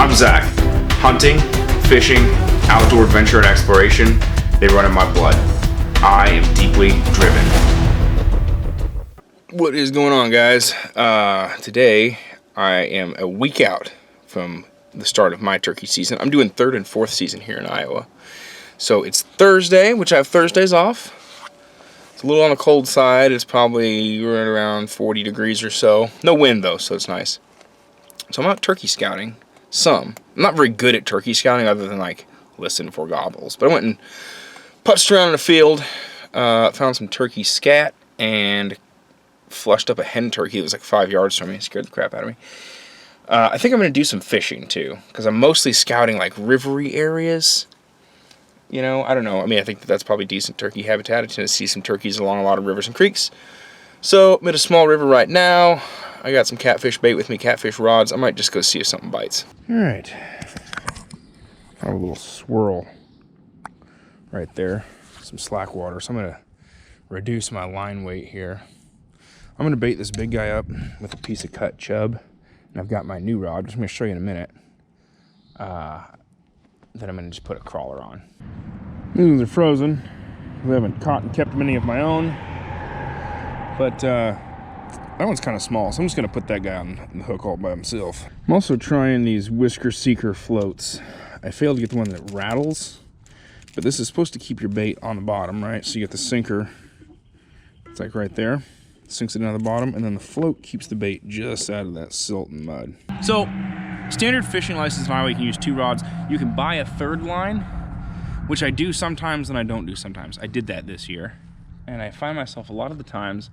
I'm Zach. Hunting, fishing, outdoor adventure and exploration, they run in my blood. I am deeply driven. What is going on, guys? Today I am a week out from the start of my turkey season. I'm doing third and fourth season here in Iowa. So it's Thursday, which I have Thursdays off. It's a little on the cold side. It's probably right around 40 degrees or so. No wind though, so it's nice. So I'm out turkey scouting. I'm not very good at turkey scouting other than like listen for gobbles. But I went and putzed around in a field, found some turkey scat, and flushed up a hen turkey that was like 5 yards from me. It scared the crap out of me. I think I'm going to do some fishing too, because I'm mostly scouting like rivery areas. You know, I don't know. I mean, I think that's probably decent turkey habitat. I tend to see some turkeys along a lot of rivers and creeks. So I'm at a small river right now. I got some catfish bait with me, catfish rods. I might just go see if something bites. All right. Got a little swirl right there. Some slack water. So I'm going to reduce my line weight here. I'm going to bait this big guy up with a piece of cut chub. And I've got my new rod, which I'm going to show you in a minute. Then I'm going to just put a crawler on. These are frozen. I haven't caught and kept many of my own. But that one's kind of small, so I'm just going to put that guy on the hook all by himself. I'm also trying these Whisker Seeker floats. I failed to get the one that rattles. But this is supposed to keep your bait on the bottom, right? So you get the sinker. It's like right there. Sinks it down to the bottom, and then the float keeps the bait just out of that silt and mud. So, standard fishing license in Iowa, you can use 2 rods. You can buy a 3rd line, which I do sometimes and I don't do sometimes. I did that this year, and I find myself a lot of the times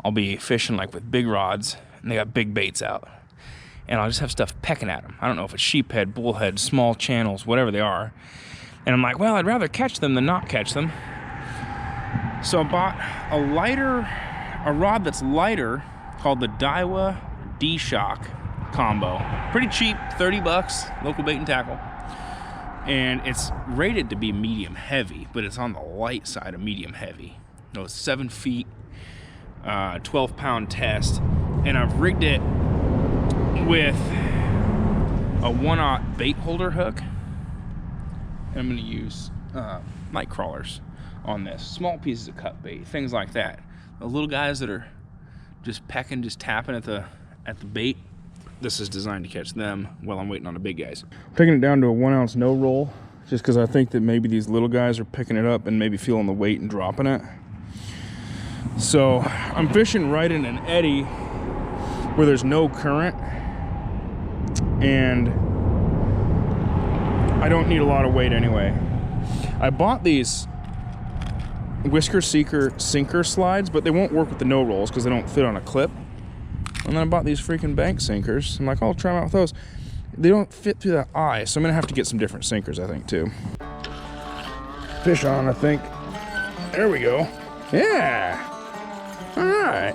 I'll be fishing like with big rods, and they got big baits out, and I'll just have stuff pecking at them. I don't know if it's sheephead, bullhead, small channels, whatever they are, and I'm like, well, I'd rather catch them than not catch them. So I bought a rod that's lighter called the Daiwa D-Shock combo. Pretty cheap, 30 bucks, local bait and tackle. And it's rated to be medium heavy, but it's on the light side of medium heavy. No, it's 7 feet, 12-pound test. And I've rigged it with a 1/0 bait holder hook. And I'm gonna use night crawlers on this. Small pieces of cut bait, things like that. The little guys that are just pecking, just tapping at the bait, this is designed to catch them while I'm waiting on the big guys. I'm taking it down to a 1 ounce no roll, just because I think that maybe these little guys are picking it up and maybe feeling the weight and dropping it. So I'm fishing right in an eddy where there's no current, and I don't need a lot of weight anyway. I bought these Whisker Seeker sinker slides, but they won't work with the no rolls because they don't fit on a clip. And then I bought these freaking bank sinkers. I'm like, I'll try them out with those. They don't fit through that eye, so I'm gonna have to get some different sinkers, I think, too. Fish on, I think. There we go. Yeah. All right.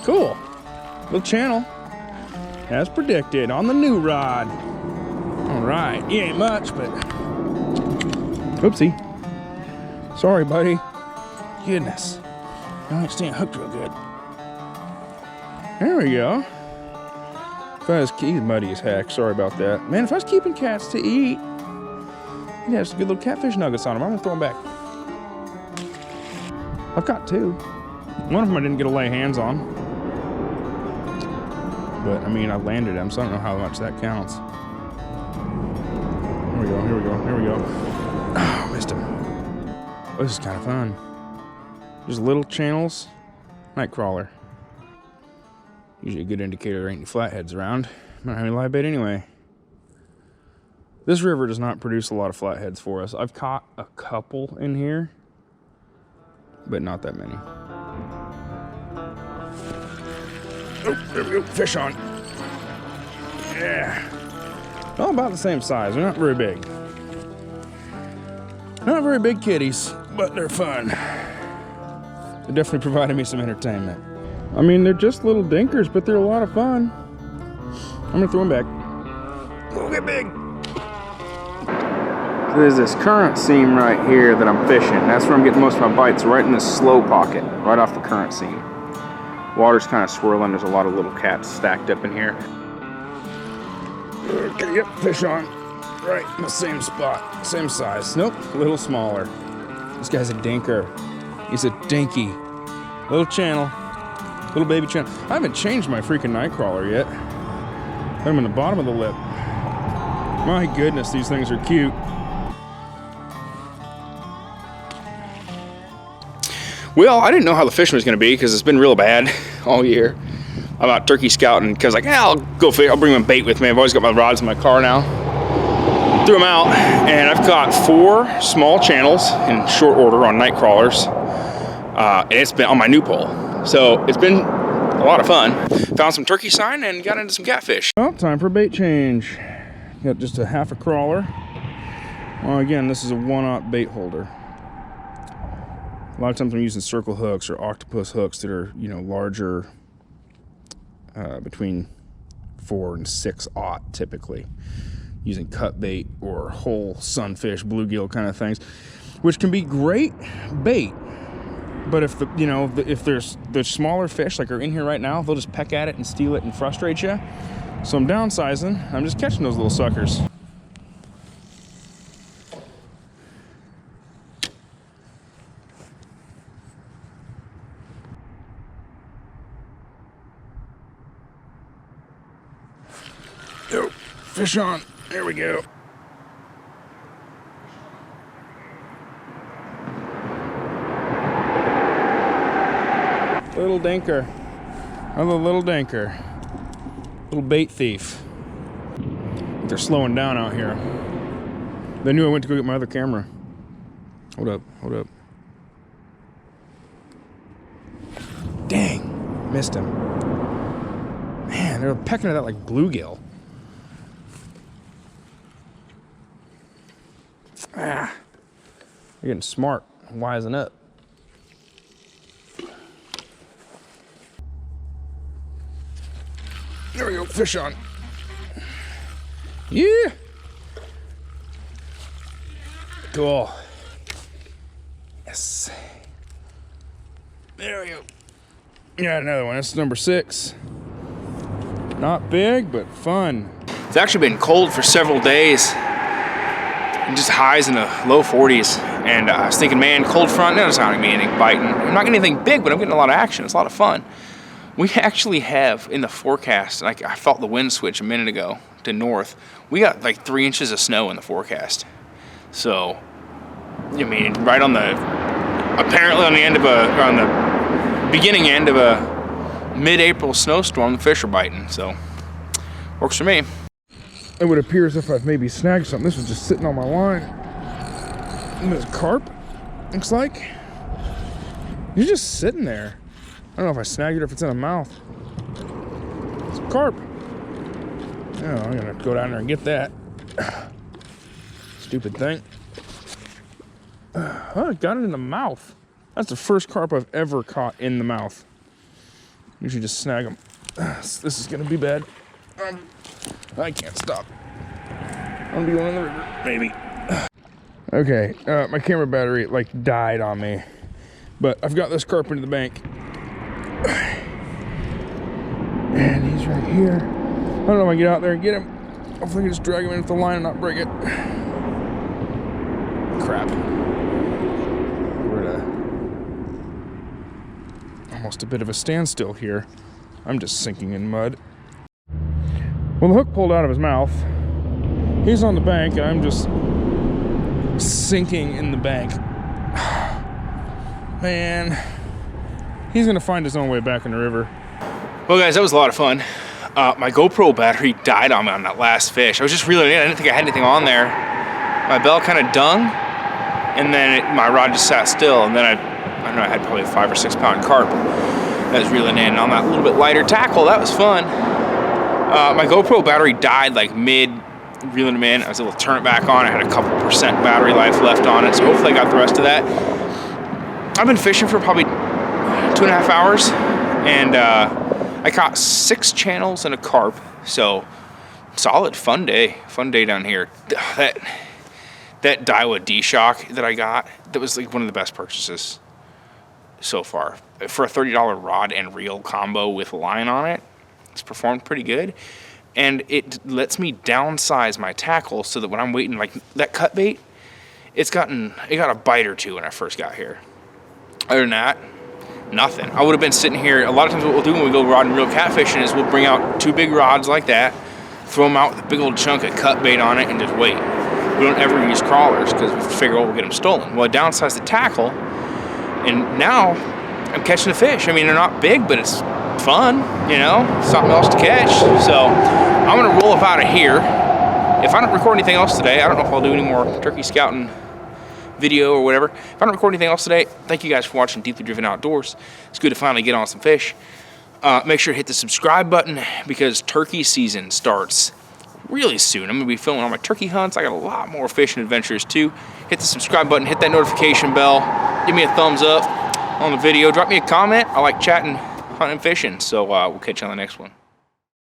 Cool. Little channel, as predicted, on the new rod. All right. He ain't much, but oopsie. Sorry, buddy. Goodness. I ain't staying hooked real good. There we go. If I was, he's muddy as heck. Sorry about that. Man, if I was keeping cats to eat, he'd have some good little catfish nuggets on him. I'm gonna throw them back. I've got 2. One of them I didn't get to lay hands on. But, I mean, I landed him, so I don't know how much that counts. Here we go, here we go, here we go. Oh, missed him. Oh, this is kind of fun. There's little channels, night crawler. Usually a good indicator there ain't any flatheads around. I don't have any live bait anyway. This river does not produce a lot of flatheads for us. I've caught a couple in here, but not that many. Oh, there we go, fish on. Yeah. Well, about the same size, they're not very big. Not very big kitties, but they're fun. They definitely provided me some entertainment. I mean, they're just little dinkers, but they're a lot of fun. I'm gonna throw them back. Oh, get big. So there's this current seam right here that I'm fishing. That's where I'm getting most of my bites, right in this slow pocket, right off the current seam. Water's kind of swirling. There's a lot of little cats stacked up in here. Okay, yep, fish on. Right in the same spot, same size. Nope, a little smaller. This guy's a dinker. He's a dinky. Little channel, little baby channel. I haven't changed my freaking night crawler yet. Put him in the bottom of the lip. My goodness, these things are cute. Well, I didn't know how the fishing was going to be because it's been real bad all year. I'm out turkey scouting because like, I'll go fish. I'll bring my bait with me. I've always got my rods in my car now. Threw them out, and I've got 4 small channels in short order on night crawlers. And it's been on my new pole. So it's been a lot of fun. Found some turkey sign and got into some catfish. Well, time for a bait change. Got just a half a crawler. Well, again, this is a 1/0 bait holder. A lot of times I'm using circle hooks or octopus hooks that are, you know, larger, between 4 and 6/0 typically. Using cut bait or whole sunfish, bluegill kind of things, which can be great bait. But if the, you know, if there's smaller fish like are in here right now, they'll just peck at it and steal it and frustrate you. So I'm downsizing. I'm just catching those little suckers. Yo, fish on. There we go. Little dinker. Another little dinker. Little bait thief. They're slowing down out here. They knew I went to go get my other camera. Hold up, hold up. Dang, missed him. Man, they're pecking at that like bluegill. Ah, they're getting smart, wising up. There we go, fish on. Yeah. Cool. Yes. There we go. Got another one. That's number 6. Not big, but fun. It's actually been cold for several days. Just highs in the low 40s. And I was thinking, man, cold front, there's not gonna be anything biting. I'm not getting anything big, but I'm getting a lot of action. It's a lot of fun. We actually have in the forecast, like I felt the wind switch a minute ago to north. We got like 3 inches of snow in the forecast. So, I mean, right on the, apparently on the end of a, or on the beginning end of a mid-April snowstorm, the fish are biting. So, works for me. It would appear as if I've maybe snagged something. This was just sitting on my line. And there's carp, looks like. You're just sitting there. I don't know if I snagged it or if it's in a mouth. It's a carp. Oh, I'm gonna go down there and get that. Stupid thing. Oh, I got it in the mouth. That's the first carp I've ever caught in the mouth. Usually just snag them. This is gonna be bad. I can't stop. I'm gonna be going in the river, maybe. Okay, my camera battery like died on me, but I've got this carp into the bank. And he's right here. I don't know if I can get out there and get him. Hopefully I can just drag him into the line and not break it. Crap. We're at almost a bit of a standstill here. I'm just sinking in mud. Well, the hook pulled out of his mouth. He's on the bank and I'm just sinking in the bank. Man. He's gonna find his own way back in the river. Well guys, that was a lot of fun. My GoPro battery died on me on that last fish. I was just reeling it in. I didn't think I had anything on there. My bell kind of dung, and then my rod just sat still, and then I don't know, I had probably a 5 or 6 pound carp that was reeling in on that little bit lighter tackle. That was fun. My GoPro battery died like mid reeling them in. I was able to turn it back on. I had a couple percent battery life left on it, so hopefully I got the rest of that. I've been fishing for probably 2.5 hours, and I caught 6 channels and a carp, so solid, fun day down here. That Daiwa D-Shock that I got, that was like one of the best purchases so far. For a $30 rod and reel combo with line on it, it's performed pretty good. and it lets me downsize my tackle so that when I'm waiting, like that cut bait, it got a bite or two when I first got here. Other than that, nothing. I would have been sitting here. A lot of times what we'll do when we go rodding real catfishing is we'll bring out 2 big rods like that, throw them out with a big old chunk of cut bait on it, and just wait. We don't ever use crawlers because we figure, we'll get them stolen. Well, I downsized the tackle, and now I'm catching the fish. I mean, they're not big, but it's fun, you know, something else to catch. So I'm gonna roll up out of here. If I don't record anything else today, I don't know if I'll do any more turkey scouting video or whatever. If I don't record anything else today, thank you guys for watching Deeply Driven Outdoors. It's good to finally get on some fish. Make sure to hit the subscribe button because turkey season starts really soon. I'm gonna be filming all my turkey hunts. I got a lot more fishing adventures too. Hit the subscribe button, hit that notification bell, give me a thumbs up on the video, drop me a comment. I like chatting, hunting, fishing. So we'll catch you on the next one.